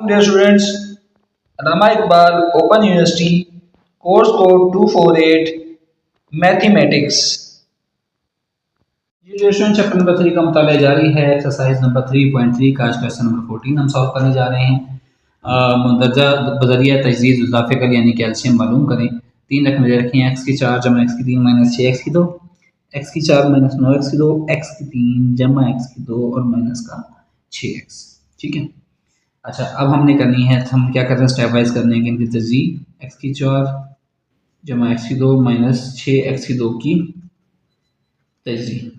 Dear students, Rama Iqbal Open University, course code 248, Mathematics. जी student chapter number 3 का मुताला जारी है। Exercise number 3.3 का आज क्वेश्चन नंबर 14 हम सॉल्व करने जा रहे हैं। मुंदरजा बजरिया तजदीद इजाफे कर यानी कैल्शियम मालूम करें। तीन रकमें दे रखी हैं, एक्स की 4 जमा एक्स की 3 माइनस 6 एक्स की 2, एक्स की 4 माइनस 9 एक्स की 2, एक्स की 3 जमा एक्स की 2 और माइनस का 6 एक्स। ठीक है। अच्छा, अब हमने करनी है, हम क्या कर रहे हैं, स्टेप वाइज करने हैं कि इनकी तजदीद एक्स की 4 जमा एक्स की 2 माइनस 6 एक्स की 2 की तजदीद।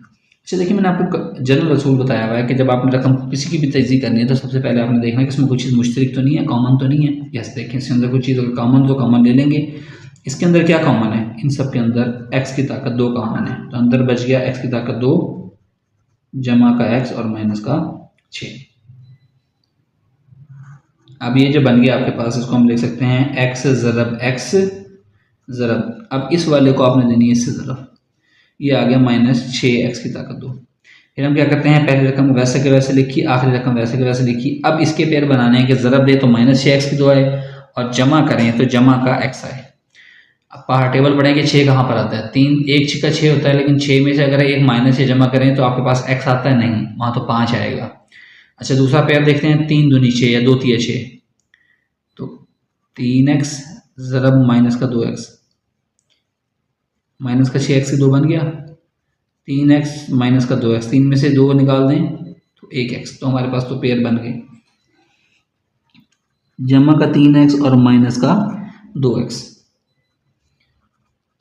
अच्छा देखिए, मैंने आपको जनरल रसूल बताया हुआ है कि जब आपने रकम किसी की भी तजदीद करनी है तो सबसे पहले आपने देखना है कि इसमें कुछ चीज़ मुश्तरक तो नहीं है, कॉमन तो नहीं है। जैसे देखें, इसके अंदर कुछ चीज़ अगर कॉमन तो कॉमन ले लेंगे। इसके अंदर क्या कॉमन है, इन सब के अंदर एक्स की ताकत 2 कॉमन है, तो अंदर बच गया एक्स की ताकत 2 जमा का एक्स और माइनस का 6। अब ये जो बन गया आपके पास, इसको हम लिख सकते हैं एक्स ज़रब एक्स ज़रब। अब इस वाले को आपने देनी है इससे ज़रब, ये आ गया माइनस 6 एक्स की ताकत 2। फिर हम क्या करते हैं, पहली रकम वैसे के वैसे लिखी, आखिरी रकम वैसे के वैसे लिखी। अब इसके पेयर बनाने हैं कि ज़रब दे तो माइनस 6 एक्स की 2 आए और जमा करें तो जमा का एक्स आए। अब बाहर टेबल पढ़ेंगे 6 कहाँ पर आता है, 3 एक 6 का 6 होता है, लेकिन 6 में से अगर एक माइनस 6 जमा करें तो आपके पास एक्स आता है नहीं, वहाँ तो 5 आएगा। अच्छा, दूसरा पेयर देखते हैं, 3 दूनी 6 या 2 तिया 6, तो 3x ज़रब माइनस का 2x, माइनस का 6x की 2 बन गया, 3x माइनस का 2x, 3 में से 2 निकाल दें तो 1x, तो हमारे पास तो पेयर बन गए, जमा का 3x और माइनस का 2x,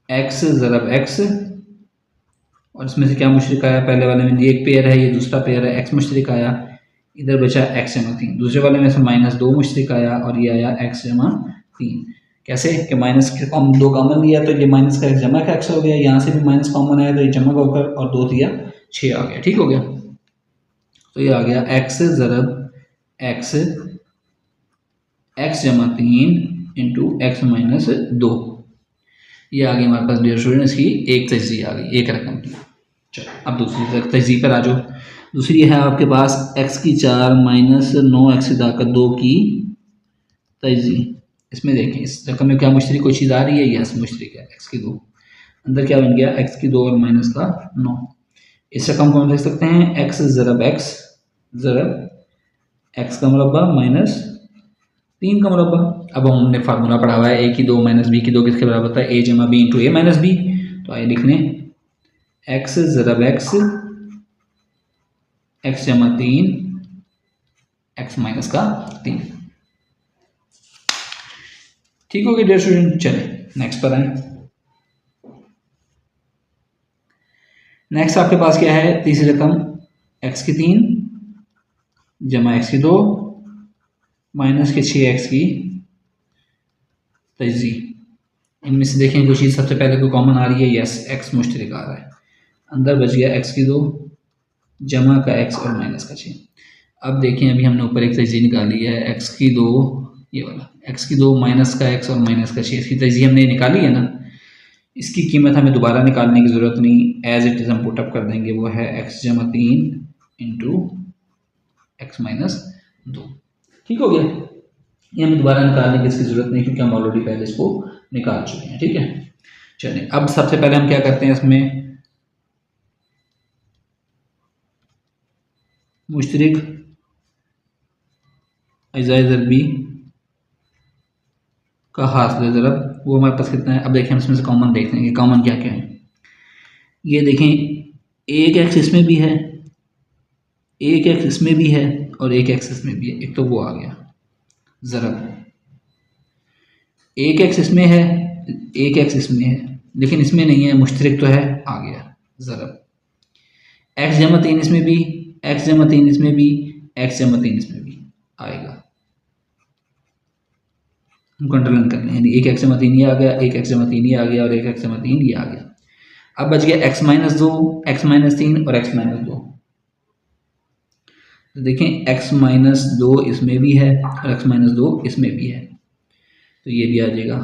x ज़रब x, और इसमें से क्या मुश्तरक आया, पहले वाले में एक पेयर है, ये दूसरा पेयर है, x मुश्तरक आया, इधर बचा x जमा 3, दूसरे वाले में से माइनस 2 मुश्तरक आया और ये आया x जमा 3। कैसे कि माइनस के हम 2 कॉमन लिया तो ये माइनस का x जमा का x हो गया, यहाँ से भी माइनस कॉमन आया तो ये जमा का होकर और 2 दिया 6 आ गया। ठीक हो गया, तो ये आ गया x ज़रब x, x जमा 3 इंटू x माइनस 2। ये आ गई हमारे पास डियर स्टूडेंट्स की एक तजदीद आ गई, एक रकम की। चलो अब दूसरी तजदीद पर आ जाओ। दूसरी है आपके पास x की 4 माइनस 9 एक्स की ताकत 2 की तजदीद। इसमें देखें इस रकम में क्या मुश्तरक कोई चीज़ आ रही है, यस मुश्तरक है, x की 2, अंदर क्या बन गया x की 2 और माइनस का 9। इस रकम को हम लिख सकते हैं x ज़रब x ज़रब x का मुरब्बा माइनस 3 का मुरब्बा। अब हमने फार्मूला पढ़ा हुआ है a की 2 माइनस b की 2 किसके बराबर होता है, a जमा b into a minus b। तो आइए लिखने x ज़रब x, x जमा 3 x माइनस का 3। ठीक हो गया डियर स्टूडेंट, चले नेक्स्ट पर आए। नेक्स्ट आपके पास क्या है, तीसरी रकम x की 3 जमा x की 2 माइनस के 6 एक्स की तजदीद। इनमें से देखें कोई चीज़ सबसे पहले कोई कॉमन आ रही है, यस x मुश्तरक आ रहा है, अंदर बच गया x की 2 जमा का x और माइनस का 6। अब देखें, अभी हमने ऊपर एक तजदीद निकाली है x की 2, ये वाला x की 2 माइनस का x और माइनस का 6, इसकी तजदीद हमने निकाली है ना, इसकी कीमत हमें दोबारा निकालने की ज़रूरत नहीं, एज इट इज़ हम पुटअप कर देंगे, वो है x जमा 3 इंटू एक्स माइनस 2। ठीक हो गया, ये हमें दोबारा निकालने की इसकी ज़रूरत नहीं क्योंकि हम ऑलरेडी पहले इसको निकाल चुके हैं। ठीक है, चलिए अब सबसे पहले हम क्या करते हैं, इसमें मुश्तरक अज़ाए ज़रबी का हासिल ज़रब, वो हमारे पास कितना है। अब देखें, हम इसमें से कॉमन देखते हैं कि कॉमन क्या क्या है। ये देखें, एक एक्स इसमें भी है, एक एक्स इसमें भी है और एक एक्स इसमें भी है, एक तो वो आ गया ज़रब, एक एक्स इसमें है एक एक्स इसमें है लेकिन इसमें नहीं है, मुश्तरक तो है, आ गया ज़रब। एक्स जमा 3 इसमें भी, एक्स जमा 3 इसमें भी, एक्स जमा 3 इसमें भी आएगा, हम कंट्रोल कर लें, यानी एक एक्स जमा 3 ये आ गया, एक एक्स जमा 3 ये आ गया और एक एक्स जमा 3 ये आ गया। अब बच गया एक्स माइनस 2, एक्स माइनस 3 और एक्स माइनस 2। तो देखें x माइनस 2 इसमें भी है और x माइनस 2 इसमें भी है, तो ये भी आ जाएगा।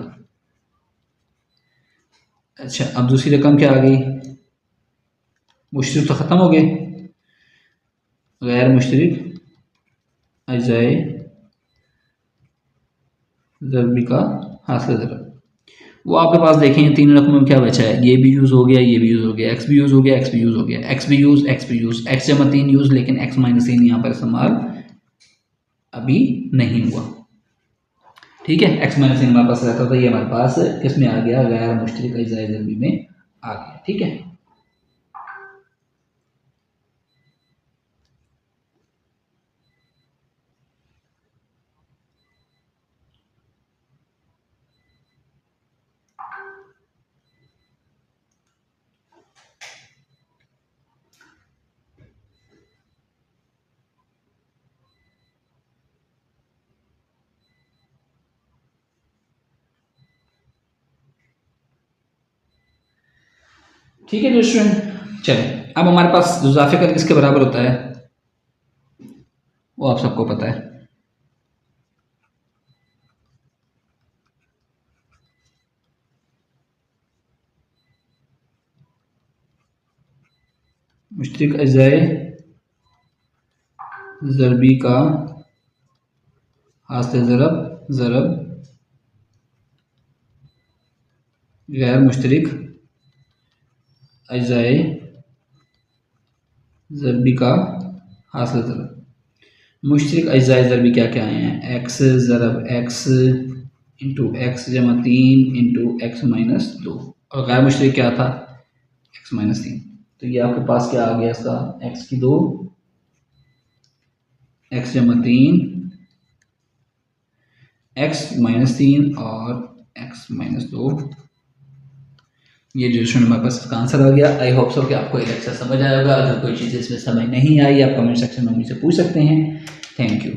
अच्छा, अब दूसरी रकम क्या आ गई, मुश्तरक तो ख़त्म हो गए, गैर मुश्तरक अज़ाए ज़रबी का हासिल ज़रब। वो आपके पास देखें तीन रकमों में क्या बचा है, ये भी यूज़ हो गया, ये भी यूज़ हो गया, एक्स भी यूज़ हो गया, एक्स भी यूज़ हो गया, एक्स भी यूज़, एक्स भी यूज़, एक्स जमा 3 यूज़, लेकिन एक्स माइनस 3 यहाँ पर इस्तेमाल अभी नहीं हुआ। ठीक है, एक्स माइनस 3 हमारे पास रहता था, ये हमारे पास किस में आ गया, गैर मुश्तरक अज्जाए ज़रबी में आ गया। ठीक है, ठीक है स्टूडेंट, चलें अब हमारे पास इजाफे का किसके बराबर होता है वो आप सबको पता है। मुश्तरक अज्जाए ज़रबी का हासिल ज़रब ज़रब गैर मुश्तरक अज्जाए ज़रबी का हासिल ज़रब। मुश्तरक अज्जाए ज़रबी क्या क्या आए हैं, एक्स ज़रब एक्स इंटू एक्स जमा 3 इंटू एक्स माइनस 2, और गैर मुश्तरक क्या था, एक्स माइनस 3। तो ये आपके पास क्या आ गया इसका, एक्स की 2, एक्स जमा 3, एक्स माइनस 3 और एक्स माइनस 2। ये जो स्टूडेंट हमारे पास इसका आंसर आ गया। आई होप सो कि आपको ये लेक्चर समझ आएगा। अगर कोई चीज़ इसमें समझ नहीं आई आप कमेंट सेक्शन में मुझसे पूछ सकते हैं। Thank you.